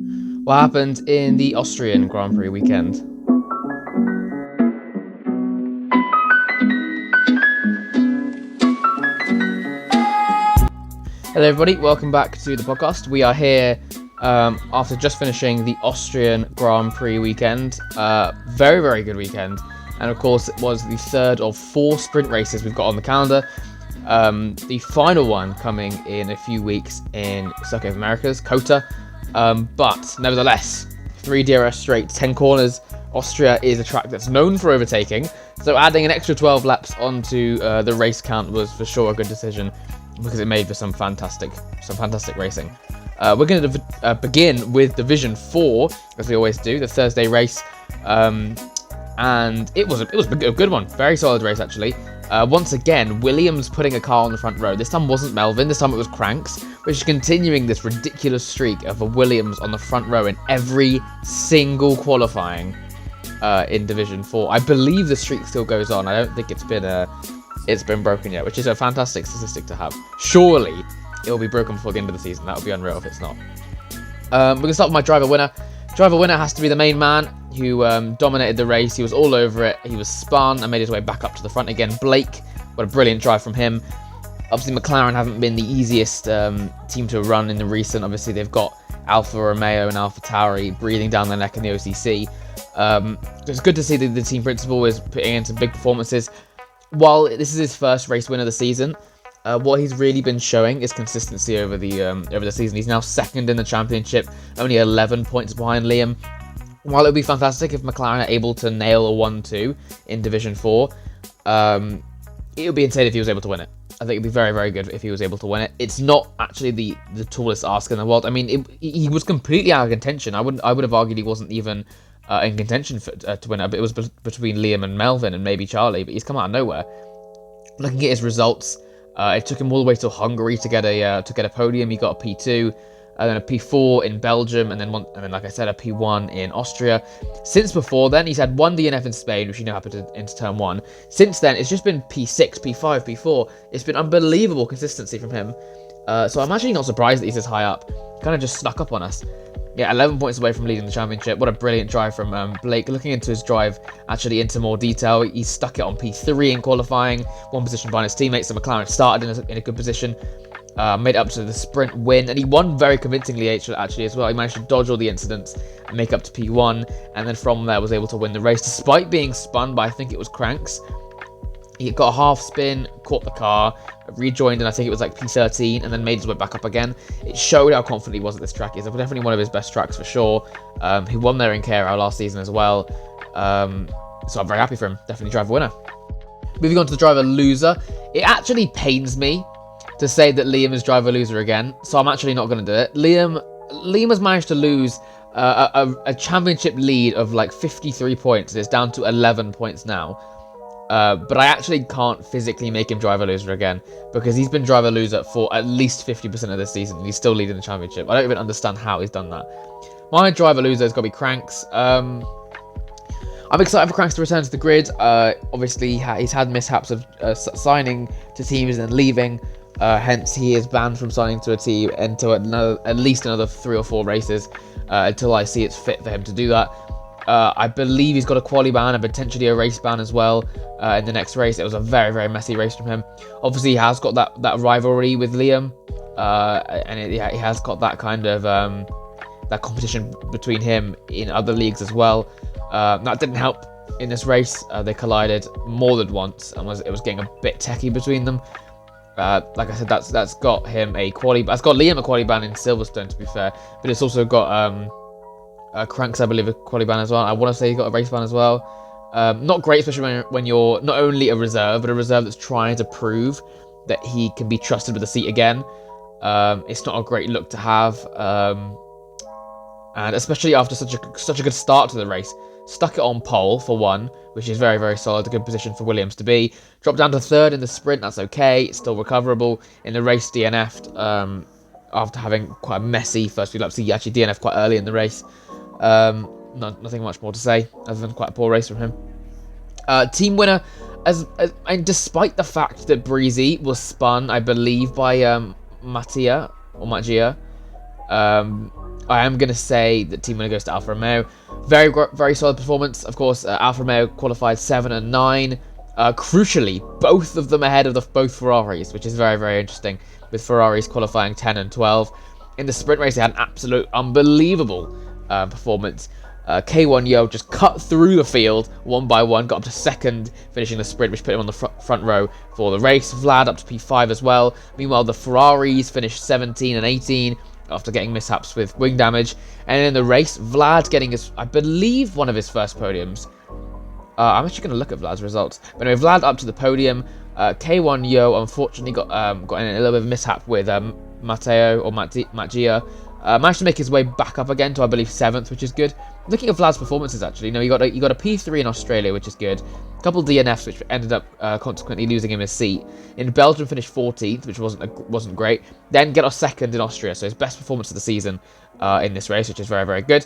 What happened in the Austrian Grand Prix weekend? Hello everybody, welcome back to the podcast. We are here after just finishing the Austrian Grand Prix weekend. Very, very good weekend. And of course, it was the third of 4 sprint races we've got on the calendar. The final one coming in a few weeks in Circuit of Americas, COTA. But nevertheless, 3 DRS straight, 10 corners. Austria is a track that's known for overtaking. So adding an extra 12 laps onto the race count was for sure a good decision, because it made for some fantastic racing. We're going to begin with Division 4, as we always do, the Thursday race. And it was a good one. Very solid race, actually. Once again, Williams putting a car on the front row. This time wasn't Melvin, this time it was Cranks, which is continuing this ridiculous streak of a Williams on the front row in every single qualifying in Division 4. I believe the streak still goes on. I don't think it's been broken yet, which is a fantastic statistic to have. Surely it will be broken before the end of the season. That would be unreal if it's not. We're going to start with my driver winner. Driver winner has to be the main man who dominated the race. He was all over it. He was spun and made his way back up to the front again. Blake, what a brilliant drive from him. Obviously, McLaren haven't been the easiest team to run in the recent. Obviously, they've got Alfa Romeo and Alfa Tauri breathing down their neck in the OCC. It's good to see that the team principal is putting in some big performances. While this is his first race win of the season, what he's really been showing is consistency over the season. He's now second in the championship, only 11 points behind Liam. While it would be fantastic if McLaren are able to nail a 1-2 in Division 4, it would be insane if he was able to win it. I think it'd be very, very good if he was able to win it. It's not actually the tallest ask in the world. I mean, he was completely out of contention. I would have argued he wasn't even in contention to win it. But it was between Liam and Melvin and maybe Charlie, but he's come out of nowhere. Looking at his results, it took him all the way to Hungary to get a podium. He got a P2, and then a P4 in Belgium, and then like I said, a P1 in Austria. Since before then, he's had 1 DNF in Spain, which happened into turn 1. Since then, it's just been P6, P5, P4. It's been unbelievable consistency from him. So I'm actually not surprised that he's this high up. Kind of just snuck up on us. Yeah, 11 points away from leading the championship. What a brilliant drive from Blake. Looking into his drive, actually into more detail, he stuck it on P3 in qualifying, 1 position behind his teammates. So McLaren started in a good position, made it up to the sprint win, and he won very convincingly actually as well. He managed to dodge all the incidents and make up to P1, and then from there was able to win the race, despite being spun by, I think it was Cranks. He got a half spin, caught the car, rejoined, and I think it was like P13, and then made his way back up again. It showed how confident he was at this track. It's definitely one of his best tracks for sure. He won there in Carrow last season as well. So I'm very happy for him. Definitely driver winner. Moving on to the driver loser. It actually pains me to say that Liam is driver loser again, so I'm actually not going to do it. Liam has managed to lose a championship lead of like 53 points. It's down to 11 points now. But I actually can't physically make him driver loser again, because he's been driver loser for at least 50% of this season, and he's still leading the championship. I don't even understand how he's done that. My driver loser has got to be Cranks. I'm excited for Cranks to return to the grid. Obviously, he's had mishaps of signing to teams and then leaving. Hence, he is banned from signing to a team until at least another 3 or 4 races, until I see it's fit for him to do that. I believe he's got a quali ban and potentially a race ban as well in the next race. It was a very, very messy race from him. Obviously, he has got that rivalry with Liam, and he has got that kind of that competition between him in other leagues as well. That didn't help in this race. They collided more than once, and it was getting a bit techie between them. Like I said, that's got him a quali. That's got Liam a quali ban in Silverstone, to be fair, but it's also got Cranks, I believe, a quali ban as well. I want to say he got a race ban as well. Not great, especially when you're not only a reserve, but a reserve that's trying to prove that he can be trusted with a seat again. It's not a great look to have, and especially after such a good start to the race. Stuck it on pole for 1, which is very, very solid. A good position for Williams to be. Dropped down to 3rd in the sprint. That's okay. It's still recoverable. In the race, DNF'd after having quite a messy first few laps. He actually DNF'd quite early in the race. Nothing much more to say other than quite a poor race from him. Team winner, and despite the fact that Breezy was spun, I believe, by Mattia. I am going to say that team winner goes to Alfa Romeo. Very solid performance. Of course, Alfa Romeo qualified 7 and 9. Crucially, both of them ahead of both Ferraris, which is very interesting, with Ferraris qualifying 10 and 12. In the sprint race, they had an absolute unbelievable performance. K1 Yo just cut through the field one by one, got up to second, finishing the sprint, which put him on the front row for the race. Vlad up to P5 as well. Meanwhile, the Ferraris finished 17 and 18 after getting mishaps with wing damage. And in the race, Vlad getting his, I believe, one of his first podiums. I'm actually going to look at Vlad's results. But anyway, Vlad up to the podium. K1 Yo unfortunately got in a little bit of a mishap with Matteo or Mattia. Managed to make his way back up again to, I believe, 7th, which is good. Looking at Vlad's performances, actually, he got a P3 in Australia, which is good. A couple of DNFs, which ended up consequently losing him his seat. In Belgium, finished 14th, which wasn't great. Then got a 2nd in Austria, so his best performance of the season in this race, which is very good.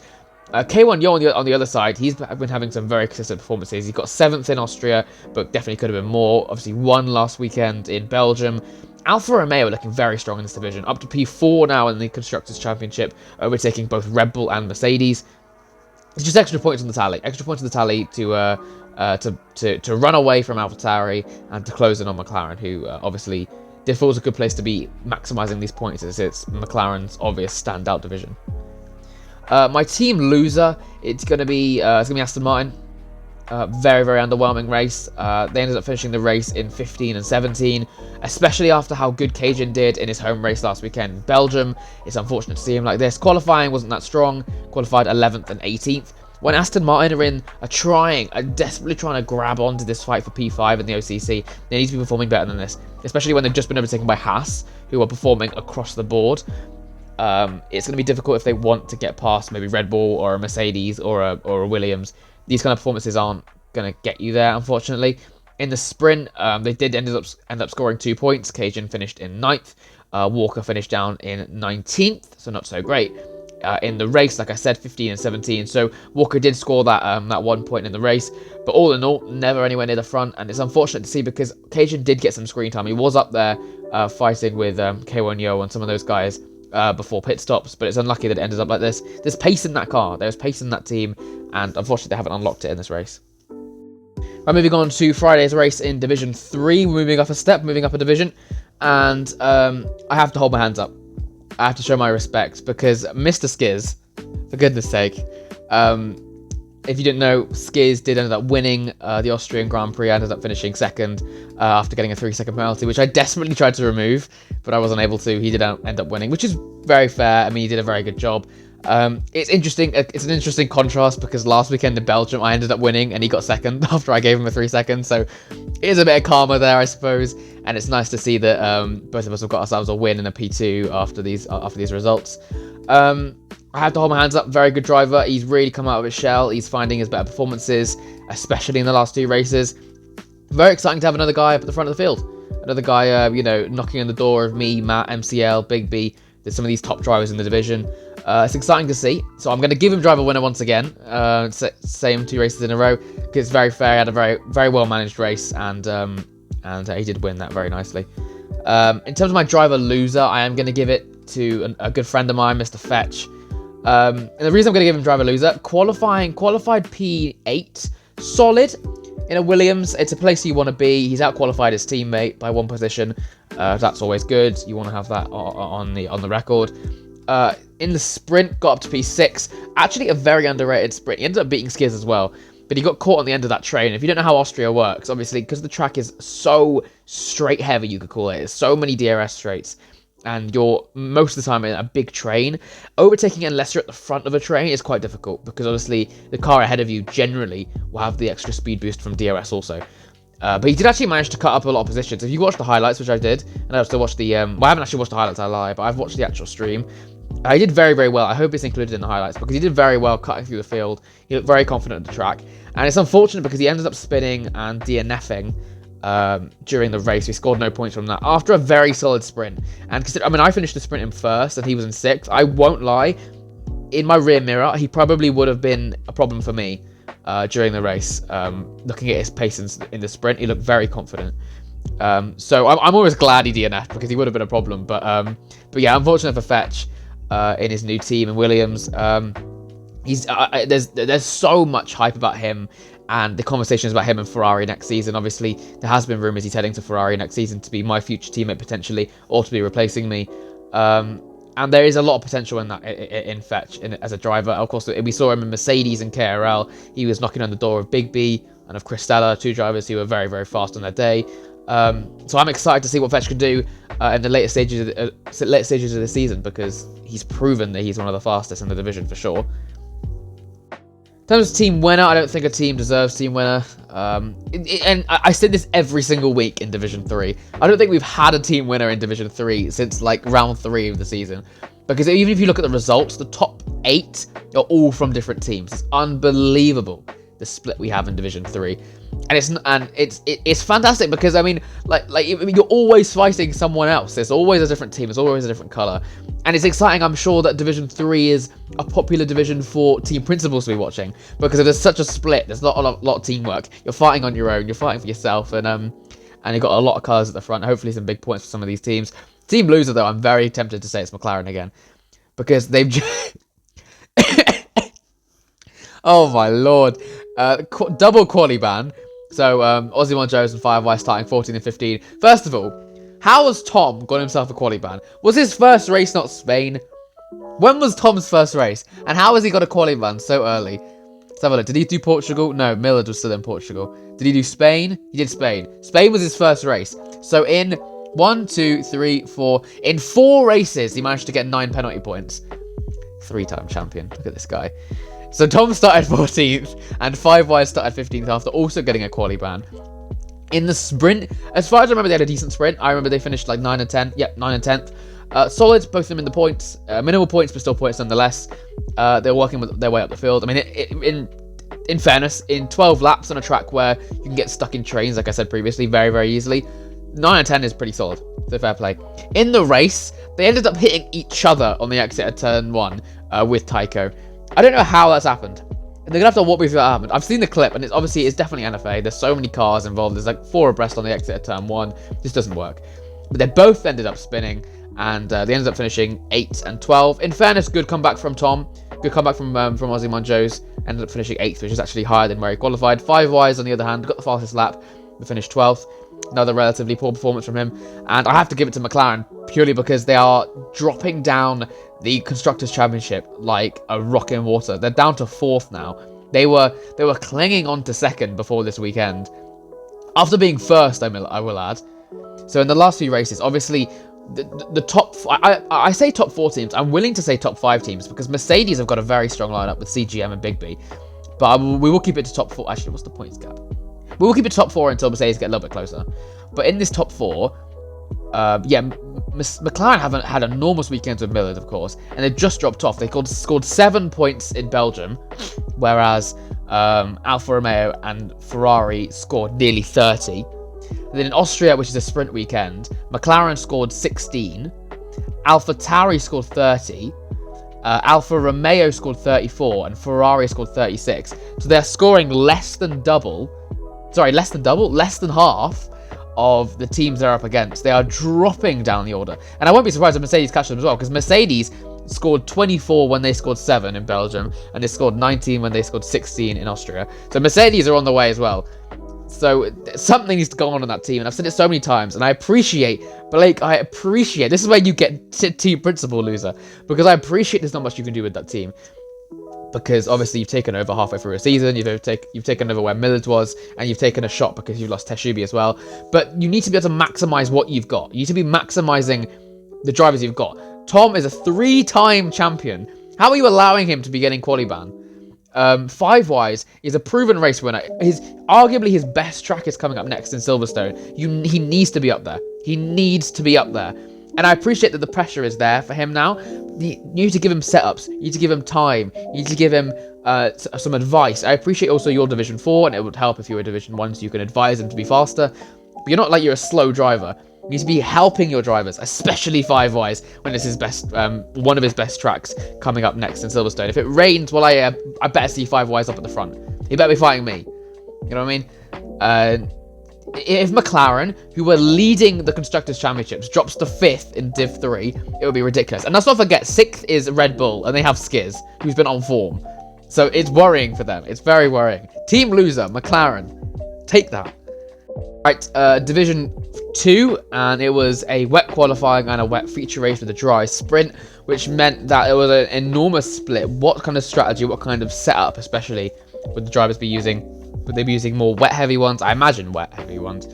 K1 Yo on the other side, he's been having some very consistent performances. He got 7th in Austria, but definitely could have been more. Obviously, won last weekend in Belgium. Alfa Romeo are looking very strong in this division, up to P4 now in the Constructors' Championship, overtaking both Red Bull and Mercedes. It's just extra points on the tally. Extra points on the tally to run away from AlphaTauri and to close in on McLaren, who obviously default's a good place to be maximising these points, as it's McLaren's obvious standout division. My team loser, it's gonna be Aston Martin. Very underwhelming race. They ended up finishing the race in 15 and 17, especially after how good Cajun did in his home race last weekend in Belgium. It's unfortunate to see him like this. Qualifying wasn't that strong, qualified 11th and 18th. When Aston Martin are desperately trying to grab onto this fight for P5 in the OCC, they need to be performing better than this, especially when they've just been overtaken by Haas, who are performing across the board. It's going to be difficult if they want to get past maybe Red Bull or a Mercedes or a Williams. These kind of performances aren't going to get you there, unfortunately. In the sprint, they did end up scoring 2 points. Cajun finished in 9th. Walker finished down in 19th, so not so great. In the race, like I said, 15 and 17. So Walker did score that 1 point in the race, but all in all, never anywhere near the front. And it's unfortunate to see because Cajun did get some screen time. He was up there fighting with K1 Yo and some of those guys before pit stops, but it's unlucky that it ended up like this. There's pace in that car, there's pace in that team, and unfortunately they haven't unlocked it in this race. Right, moving on to Friday's race in Division 3, moving up a division, and I have to hold my hands up. I have to show my respect, because Mr. Skiz, for goodness sake, if you didn't know, Skiz did end up winning the Austrian Grand Prix. I ended up finishing 2nd after getting a 3-second penalty, which I desperately tried to remove, but I wasn't able to. He did end up winning, which is very fair. I mean, he did a very good job. It's interesting. It's an interesting contrast because last weekend in Belgium, I ended up winning and he got 2nd after I gave him a 3 seconds. So it is a bit of karma there, I suppose. And it's nice to see that both of us have got ourselves a win and a P2 after these results. I have to hold my hands up. Very good driver. He's really come out of his shell. He's finding his better performances, especially in the last 2 races. Very exciting to have another guy up at the front of the field. Another guy, knocking on the door of me, Matt, MCL, Big B. There's some of these top drivers in the division. It's exciting to see. So I'm going to give him driver winner once again. Same 2 races in a row. Because it's very fair. He had a very well managed race, and he did win that very nicely. In terms of my driver loser, I am going to give it to a good friend of mine, Mr. Fetch. And the reason I'm going to give him driver loser, qualified P8, solid in a Williams. It's a place you want to be. He's out-qualified his teammate by 1 position. That's always good. You want to have that on the record. In the sprint, got up to P6. Actually, a very underrated sprint. He ended up beating Skiz as well, but he got caught on the end of that train. If you don't know how Austria works, obviously, because the track is so straight heavy, you could call it. There's so many DRS straights, and you're most of the time in a big train. Overtaking unless you're at the front of a train is quite difficult, because obviously the car ahead of you generally will have the extra speed boost from DRS also. But he did actually manage to cut up a lot of positions. If you watched the highlights, which I did, and I still watched the... I haven't actually watched the highlights, I lie, but I've watched the actual stream. He did very well. I hope it's included in the highlights, because he did very well cutting through the field. He looked very confident at the track. And it's unfortunate because he ended up spinning and DNFing during the race. He scored no points from that after a very solid sprint. And I finished the sprint in 1st and he was in 6th. I won't lie. In my rear mirror, he probably would have been a problem for me during the race. Looking at his pace in the sprint, he looked very confident. So I'm always glad he DNF'd, because he would have been a problem. But yeah, unfortunate for Fetch. in his new team in Williams. There's so much hype about him, and the conversations about him and Ferrari next season. Obviously, there has been rumours he's heading to Ferrari next season to be my future teammate potentially, or to be replacing me. And there is a lot of potential in that in Fetch as a driver. Of course, we saw him in Mercedes and KRL. He was knocking on the door of Big B and of Cristella, two drivers who were very, very fast on their day. So I'm excited to see what Fetch can do in the later stages of the season, because he's proven that he's one of the fastest in the division for sure. In terms of team winner, I don't think a team deserves team winner. And I said this every single week in Division 3. I don't think we've had a team winner in Division 3 since like round 3 of the season. Because even if you look at the results, the top 8 are all from different teams. It's unbelievable, the split we have in Division 3. And it's fantastic because, I mean, you're always fighting someone else. There's always a different team. There's always a different colour. And it's exciting. I'm sure that Division 3 is a popular division for team principals to be watching, because if there's such a split, there's not a lot of teamwork. You're fighting on your own. You're fighting for yourself. And you've got a lot of colours at the front. Hopefully some big points for some of these teams. Team loser, though, I'm very tempted to say it's McLaren again, because they've just... Oh, my Lord. Double quali ban. So, Ozzy Jones and Firewire starting 14 and 15. First of all, how has Tom got himself a quali ban? Was his first race not Spain? When was Tom's first race? And how has he got a quali ban so early? Let's have a look. Did he do Portugal? No, Millard was still in Portugal. Did he do Spain? He did Spain. Spain was his first race. So in 1, 2, 3, 4... In 4 races, he managed to get 9 penalty points. 3-time champion. Look at this guy. So Tom started 14th, and Firewire started 15th after also getting a quali ban. In the sprint, as far as I remember, they had a decent sprint. I remember they finished like 9 and 10. Yep, 9 and 10th. Solid, both of them in the points. Minimal points, but still points nonetheless. They're working their way up the field. I mean, in fairness, in 12 laps on a track where you can get stuck in trains, like I said previously, very, very easily, 9 and 10 is pretty solid. So fair play. In the race, they ended up hitting each other on the exit at turn 1 with Tycho. I don't know how that's happened. They're going to have to walk me through that happened. I've seen the clip, and it's definitely NFA. There's so many cars involved. There's like 4 abreast on the exit at turn 1. This doesn't work. But they both ended up spinning, and they ended up finishing 8 and 12. In fairness, good comeback from Tom. Good comeback from Ozzy Monjos. Ended up finishing 8th, which is actually higher than where he qualified. 5 Wires, on the other hand, got the fastest lap, but finished 12th. Another relatively poor performance from him. And I have to give it to McLaren, purely because they are dropping down the Constructors' Championship like a rock in water. They're down to 4th now. They were clinging on to 2nd before this weekend, after being 1st, I will add. So in the last few races, obviously, the top... I say top 4 teams. I'm willing to say top 5 teams, because Mercedes have got a very strong lineup with CGM and Big B. But we will keep it to top 4. Actually, what's the points gap? We will keep it top 4 until Mercedes get a little bit closer. But in this top 4... McLaren haven't had enormous weekends with Millard, of course, and they've just dropped off. They scored 7 points in Belgium, whereas Alfa Romeo and Ferrari scored nearly 30. And then in Austria, which is a sprint weekend, McLaren scored 16, AlphaTauri scored 30, Alfa Romeo scored 34, and Ferrari scored 36. So they're scoring less than half of the teams they're up against. They are dropping down the order. And I won't be surprised if Mercedes catch them as well, because Mercedes scored 24 when they scored 7 in Belgium, and they scored 19 when they scored 16 in Austria. So Mercedes are on the way as well. So something needs to go on that team, and I've said it so many times, and I appreciate, Blake, this is where you get team principal loser, because I appreciate there's not much you can do with that team. Because obviously you've taken over halfway through a season, you've taken over where Millard was, and you've taken a shot because you've lost Teshubi as well. But you need to be able to maximise what you've got. You need to be maximising the drivers you've got. Tom is a 3-time champion. How are you allowing him to be getting quali ban? 5 Wise is a proven race winner. Arguably his best track is coming up next in Silverstone. He needs to be up there. He needs to be up there. And I appreciate that the pressure is there for him now. You need to give him setups. You need to give him time. You need to give him some advice. I appreciate also your Division 4, and it would help if you were Division 1, so you can advise him to be faster. But you're not like you're a slow driver. You need to be helping your drivers, especially 5 Wise, when it's his best, one of his best tracks coming up next in Silverstone. If it rains, well, I better see 5 Wise up at the front. He better be fighting me. You know what I mean? if McLaren, who were leading the Constructors' Championships, drops to 5th in Div 3, it would be ridiculous. And let's not forget, 6th is Red Bull, and they have Skiz, who's been on form. So it's worrying for them. It's very worrying. Team loser, McLaren. Take that. Right, Division 2, and it was a wet qualifying and a wet feature race with a dry sprint, which meant that it was an enormous split. What kind of strategy, what kind of setup, especially, would the drivers be using? Would they be using more wet heavy ones? I imagine wet heavy ones,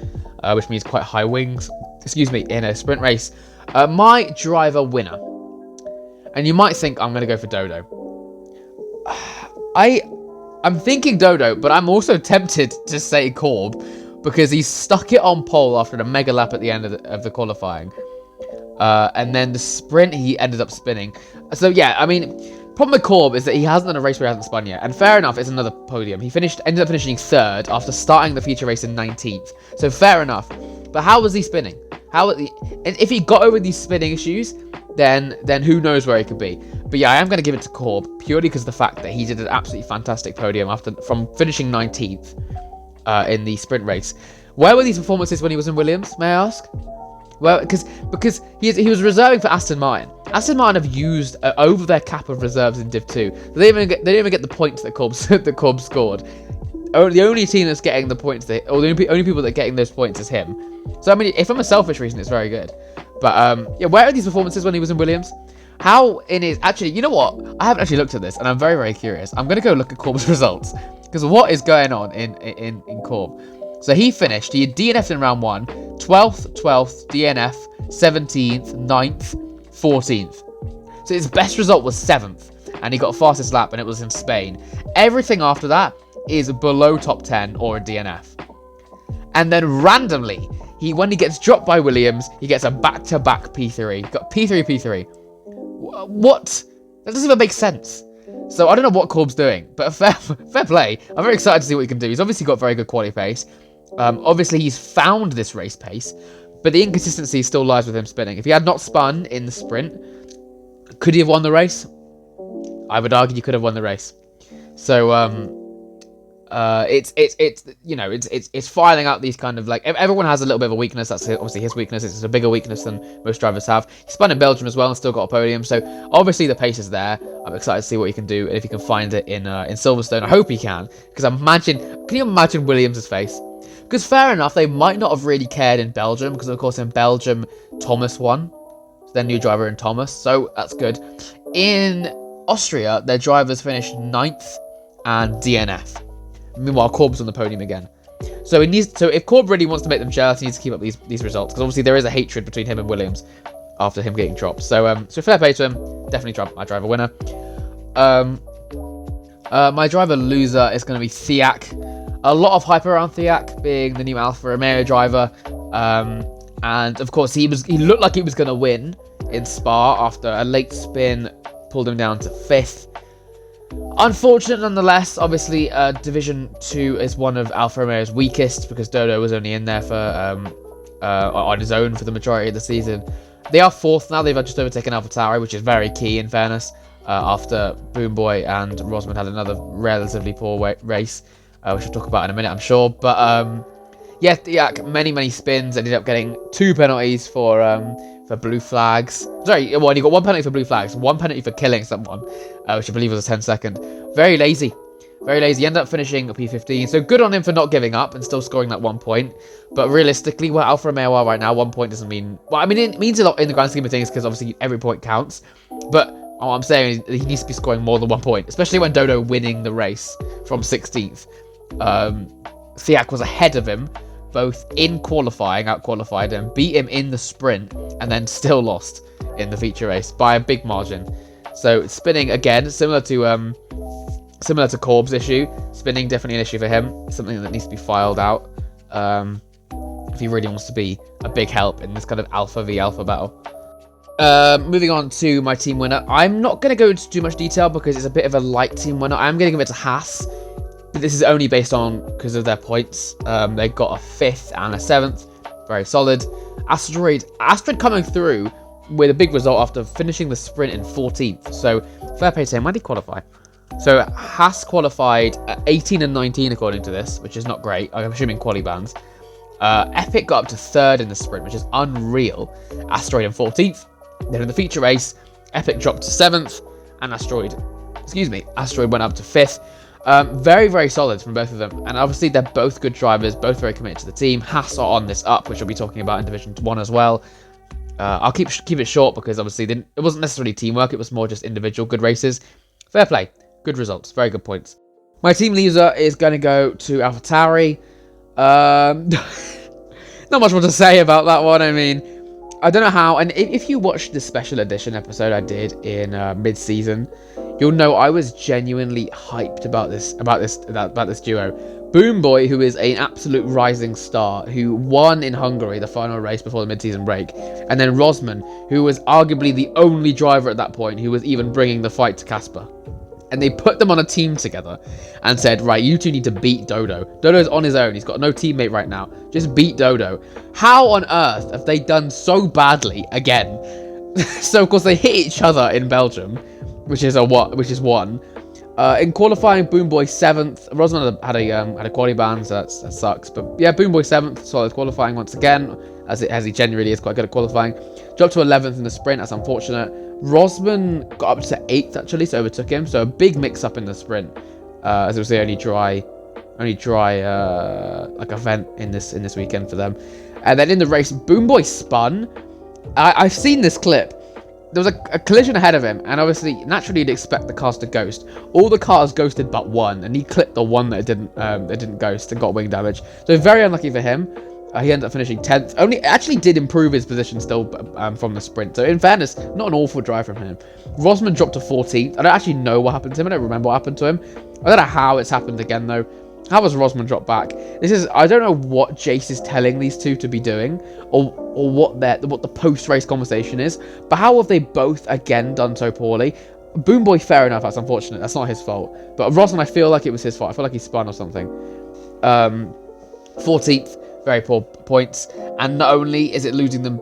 which means quite high wings, in a sprint race. My driver winner, and you might think I'm going to go for Dodo. I'm thinking Dodo, but I'm also tempted to say Corb, because he stuck it on pole after a mega lap at the end of the qualifying. And then the sprint, he ended up spinning. So yeah, I mean, problem with Corb is that he hasn't done a race where he hasn't spun yet. And fair enough, it's another podium. He ended up finishing 3rd after starting the feature race in 19th. So fair enough. But how was he spinning? And if he got over these spinning issues, then who knows where he could be. But yeah, I am going to give it to Corb purely because of the fact that he did an absolutely fantastic podium from finishing 19th in the sprint race. Where were these performances when he was in Williams, may I ask? Well, because he was reserving for Aston Martin. Aston Martin have used over their cap of reserves in Div 2. They didn't even get the points that Corb scored. The only team that's getting the points, or the only people that are getting those points is him. So I mean, if from a selfish reason, it's very good. But yeah, where are these performances when he was in Williams? Actually, you know what? I haven't actually looked at this, and I'm very, very curious. I'm gonna go look at Corb's results, because what is going on in Corb? So he had DNF'd in round 1, 12th, DNF, 17th, 9th, 14th. So his best result was 7th, and he got fastest lap, and it was in Spain. Everything after that is below top 10 or a DNF. And then randomly, when he gets dropped by Williams, he gets a back-to-back P3. Got P3. What? That doesn't even make sense. So I don't know what Corb's doing, but fair play. I'm very excited to see what he can do. He's obviously got very good quali pace. Obviously, he's found this race pace, but the inconsistency still lies with him spinning. If he had not spun in the sprint, could he have won the race? I would argue he could have won the race. So it's filing out these kind of, like, everyone has a little bit of a weakness. That's obviously his weakness. It's a bigger weakness than most drivers have. He spun in Belgium as well and still got a podium. So obviously the pace is there. I'm excited to see what he can do and if he can find it in Silverstone. I hope he can, because can you imagine Williams' face? Because fair enough, they might not have really cared in Belgium, because of course in Belgium Thomas won, their new driver in Thomas. So that's good. In Austria, their drivers finished 9th and DNF. Meanwhile, Corb's on the podium again. So if Corb really wants to make them jealous, he needs to keep up these results, because obviously there is a hatred between him and Williams after him getting dropped. So fair play to him. Definitely my driver winner. My driver loser is going to be Thiak. A lot of hype around Thiak being the new Alfa Romeo driver. And of course, he looked like he was going to win in Spa after a late spin pulled him down to 5th. Unfortunate nonetheless. Obviously, Division 2 is one of Alfa Romeo's weakest, because Dodo was only in there for on his own for the majority of the season. They are 4th now. They've just overtaken AlphaTauri, which is very key in fairness, after Boom Boy and Rosman had another relatively poor race, which we'll talk about in a minute, I'm sure. But yeah, many spins. Ended up getting 2 penalties for blue flags. Sorry, well, he got 1 penalty for blue flags, 1 penalty for killing someone, which I believe was a 10-second. Very lazy. He ended up finishing a P15, so good on him for not giving up and still scoring that 1 point. But realistically, where Alfa Romeo are right now, 1 point doesn't mean... Well, I mean, it means a lot in the grand scheme of things, because obviously every point counts. But what I'm saying is he needs to be scoring more than 1 point, especially when Dodo winning the race from 16th. Thiak was ahead of him, both in qualifying, out-qualified, and beat him in the sprint, and then still lost in the feature race by a big margin. So spinning, again, similar to Corb's issue, spinning definitely an issue for him, something that needs to be filed out if he really wants to be a big help in this kind of Alpha v Alpha battle. Moving on to my team winner. I'm not going to go into too much detail because it's a bit of a light team winner. I'm going to give it to Haas. But this is only based on because of their points. They got a 5th and a 7th. Very solid. Astrid coming through with a big result after finishing the sprint in 14th. So fair play to him. When did he qualify? So Haas qualified at 18 and 19 according to this, which is not great. I'm assuming quali bands. Epic got up to 3rd in the sprint, which is unreal. Asteroid in 14th. Then in the feature race, Epic dropped to 7th, and Asteroid went up to 5th. Very, very solid from both of them. And obviously, they're both good drivers, both very committed to the team. Haas are on this up, which we'll be talking about in Division 1 as well. I'll keep it short because obviously it wasn't necessarily teamwork. It was more just individual good races. Fair play. Good results. Very good points. My team leader is going to go to AlphaTauri. Not much more to say about that one. I mean, I don't know how. And if you watched the special edition episode I did in mid-season, you'll know I was genuinely hyped about this duo. Boomboy, who is an absolute rising star, who won in Hungary the final race before the mid-season break, and then Rosman, who was arguably the only driver at that point who was even bringing the fight to Casper. And they put them on a team together and said, right, you two need to beat Dodo. Dodo's on his own. He's got no teammate right now. Just beat Dodo. How on earth have they done so badly again? So, of course, they hit each other in Belgium, which is one. In qualifying, Boomboy 7th. Rosman had a quali ban, so that sucks. But yeah, Boomboy 7th, solid qualifying once again, as he generally is quite good at qualifying. Dropped to 11th in the sprint. That's unfortunate. Rosman got up to 8th actually, so overtook him. So a big mix-up in the sprint, as it was the only dry like event in this weekend for them. And then in the race, Boomboy spun. I've seen this clip. There was a collision ahead of him, and obviously, naturally, you'd expect the cars to ghost. All the cars ghosted but one, and he clipped the one that didn't ghost and got wing damage. So very unlucky for him. He ended up finishing 10th. Actually did improve his position still from the sprint. So in fairness, not an awful drive from him. Rosman dropped to 14th. I don't actually know what happened to him. I don't remember what happened to him. I don't know how it's happened again though. How has Rosman dropped back? I don't know what Jace is telling these two to be doing, or what the post-race conversation is. But how have they both again done so poorly? Boomboy, fair enough. That's unfortunate. That's not his fault. But Rosman, I feel like it was his fault. I feel like he spun or something. 14th. Very poor points, and not only is it losing them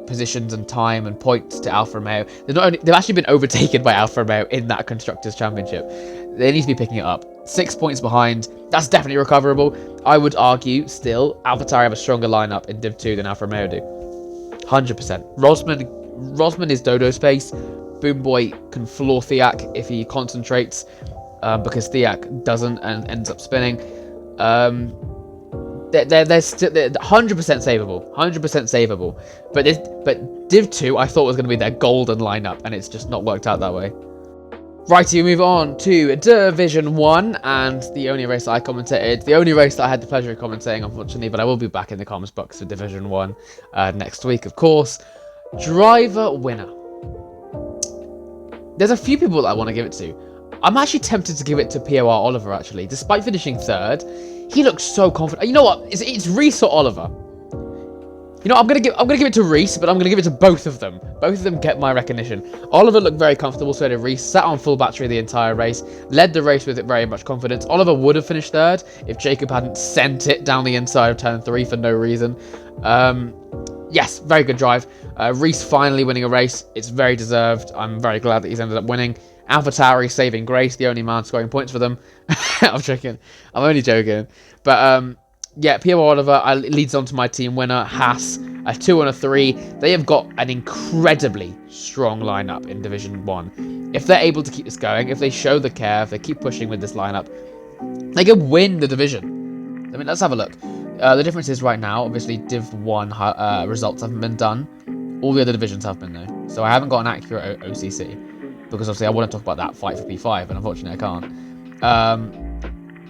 positions and time and points to Alfa Romeo, they've actually been overtaken by Alfa Romeo in that Constructors' Championship. They need to be picking it up. 6 points behind. That's definitely recoverable. I would argue still AlphaTauri have a stronger lineup in Div 2 than Alfa Romeo do. 100%. Rosman is Dodo's pace. Boomboy can floor Thiak if he concentrates, because Thiak doesn't and ends up spinning. They're still 100% savable. 100% savable. But Div 2 I thought was going to be their golden lineup, and it's just not worked out that way. Righty, we move on to Division 1, and the only race I commentated, the only race that I had the pleasure of commentating, unfortunately, but I will be back in the comments box for Division 1 next week, of course. Driver winner. There's a few people that I want to give it to. I'm actually tempted to give it to POR Oliver, actually. Despite finishing 3rd, he looks so confident. You know what? It's Reese or Oliver. You know, I'm gonna give it to Reese, but I'm gonna give it to both of them. Both of them get my recognition. Oliver looked very comfortable, so did Reese. Sat on full battery the entire race. Led the race with it very much confidence. Oliver would have finished 3rd if Jacob hadn't sent it down the inside of turn 3 for no reason. Yes, very good drive. Reese finally winning a race. It's very deserved. I'm very glad that he's ended up winning. AlphaTauri saving grace, the only man scoring points for them. I'm joking. I'm only joking. But yeah, Pierre Oliver leads on to my team winner, Haas, a 2 and a 3. They have got an incredibly strong lineup in Division 1. If they're able to keep this going, if they show the care, if they keep pushing with this lineup, they could win the division. I mean, let's have a look. The difference is right now, obviously, Div 1 results haven't been done. All the other divisions have been, though. So I haven't got an accurate OCC. Because obviously I want to talk about that fight for P5, and unfortunately I can't.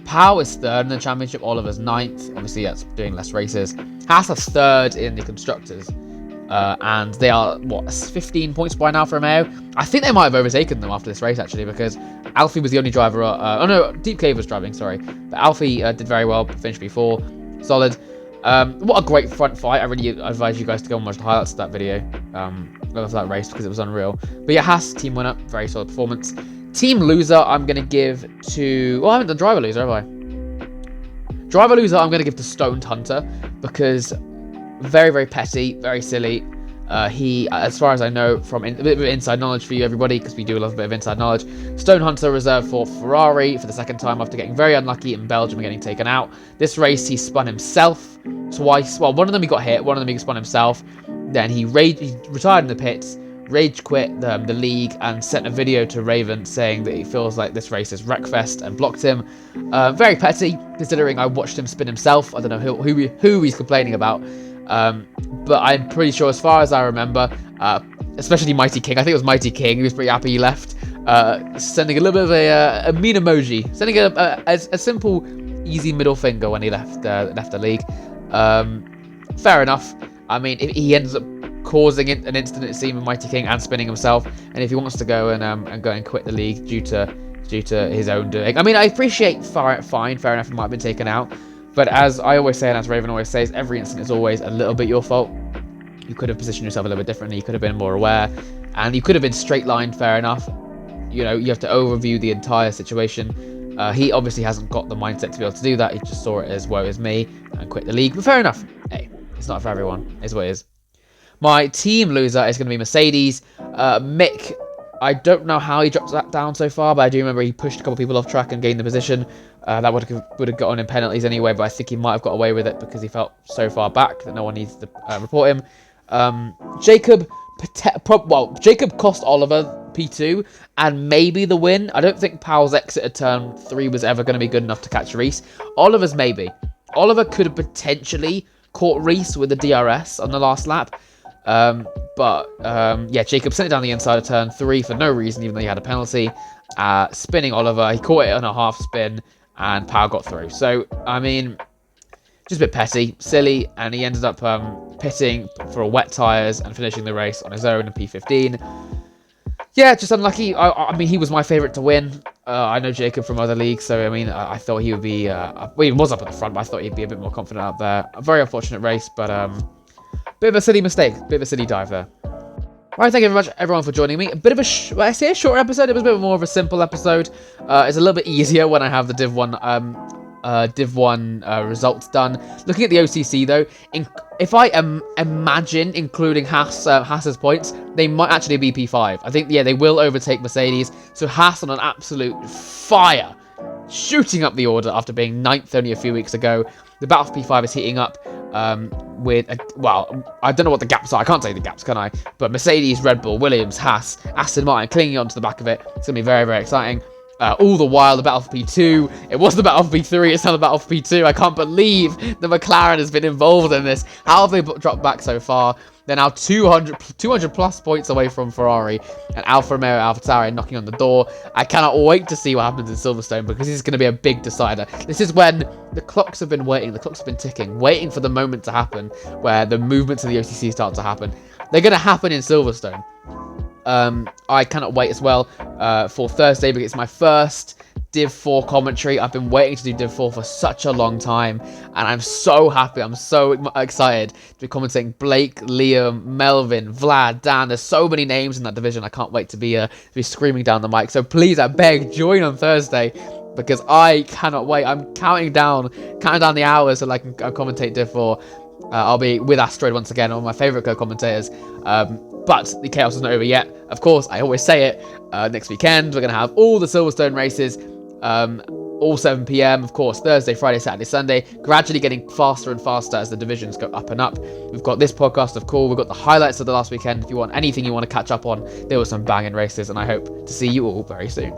Pau is 3rd in the championship, Oliver's 9th. Obviously that's doing less races. Haas is 3rd in the Constructors. And they are, 15 points behind Alfa Romeo? I think they might have overtaken them after this race, actually, because Alfie was the only driver... oh no, Deep Cave was driving, sorry. But Alfie did very well, finished P4. Solid. What a great front fight. I really advise you guys to go and watch the highlights of that video. Of that race, because it was unreal. But yeah, Haas, team winner, very solid performance. Team loser, I'm going to give to... Well, I haven't done driver loser, have I? Driver loser, I'm going to give to Stoned Hunter, because very, very petty, very silly. He, as far as I know, from a bit of inside knowledge for you, everybody, because we do love a bit of inside knowledge, Stone Hunter reserved for Ferrari for the 2nd time after getting very unlucky in Belgium and getting taken out. This race, he spun himself, twice. Well, one of them he got hit, one of them he spun himself. Then he retired in the pits, rage quit the league, and sent a video to Raven saying that he feels like this race is wreckfest and blocked him. Very petty, considering I watched him spin himself. I don't know who he's complaining about. But I'm pretty sure, as far as I remember, especially Mighty King, I think it was Mighty King, he was pretty happy he left, sending a little bit of a mean emoji, sending a simple, easy middle finger when he left the league. Fair enough. I mean, he ends up causing an incident, it seemed, with Mighty King and spinning himself, and if he wants to go and quit the league due to his own doing, I mean, I appreciate fair enough, he might have been taken out. But as I always say, and as Raven always says, every incident is always a little bit your fault. You could have positioned yourself a little bit differently. You could have been more aware. And you could have been straight-lined, fair enough. You know, you have to overview the entire situation. He obviously hasn't got the mindset to be able to do that. He just saw it as, woe is me, and quit the league. But fair enough. Hey, it's not for everyone. It's what it is. My team loser is going to be Mercedes. Mick, I don't know how he dropped that down so far, but I do remember he pushed a couple people off track and gained the position. That would have gotten him penalties anyway, but I think he might have got away with it because he felt so far back that no one needs to report him. Jacob cost Oliver P2 and maybe the win. I don't think Powell's exit at turn 3 was ever going to be good enough to catch Reese. Oliver's maybe. Oliver could have potentially caught Reese with the DRS on the last lap. Yeah, Jacob sent it down the inside of turn 3 for no reason, even though he had a penalty. Spinning Oliver, he caught it on a half spin, and Powell got through. So, I mean, just a bit petty, silly, and he ended up pitting for wet tyres and finishing the race on his own in P15. Yeah, just unlucky. I mean, he was my favourite to win. I know Jacob from other leagues, so I mean, I thought he would be... well, he was up at the front, but I thought he'd be a bit more confident out there. A very unfortunate race, but bit of a silly mistake, bit of a silly dive there. Alright, thank you very much, everyone, for joining me. A bit of I say a short episode. It was a bit more of a simple episode. It's a little bit easier when I have the Div 1 results done. Looking at the OCC though, if I imagine including Haas's points, they might actually be P5. I think, yeah, they will overtake Mercedes. So Haas on an absolute fire, shooting up the order after being 9th only a few weeks ago. The battle for P5 is heating up well, I don't know what the gaps are. I can't say the gaps, can I? But Mercedes, Red Bull, Williams, Haas, Aston Martin clinging onto the back of it. It's going to be very, very exciting. All the while, the battle for P2. It was the battle for P3. It's now the battle for P2. I can't believe the McLaren has been involved in this. How have they dropped back so far? They're now 200 plus points away from Ferrari, and Alfa Romeo and AlphaTauri knocking on the door. I cannot wait to see what happens in Silverstone, because this is going to be a big decider. This is when the clocks have been waiting. The clocks have been ticking, waiting for the moment to happen where the movements of the OCC start to happen. They're going to happen in Silverstone. I cannot wait as well for Thursday, because it's my first Div 4 commentary. I've been waiting to do Div 4 for such a long time, and I'm so happy. I'm so excited to be commentating Blake, Liam, Melvin, Vlad, Dan. There's so many names in that division. I can't wait to be screaming down the mic. So please, I beg, join on Thursday, because I cannot wait. I'm counting down the hours so I can commentate Div 4. I'll be with Asteroid once again, one of my favourite co-commentators. But the chaos is not over yet. Of course, I always say it. Next weekend, we're going to have all the Silverstone races. All 7 p.m, of course, Thursday, Friday, Saturday, Sunday, gradually getting faster and faster as the divisions go up and up. We've got this podcast of cool, we've got the highlights of the last weekend. If you want anything you want to catch up on, there were some banging races, and I hope to see you all very soon.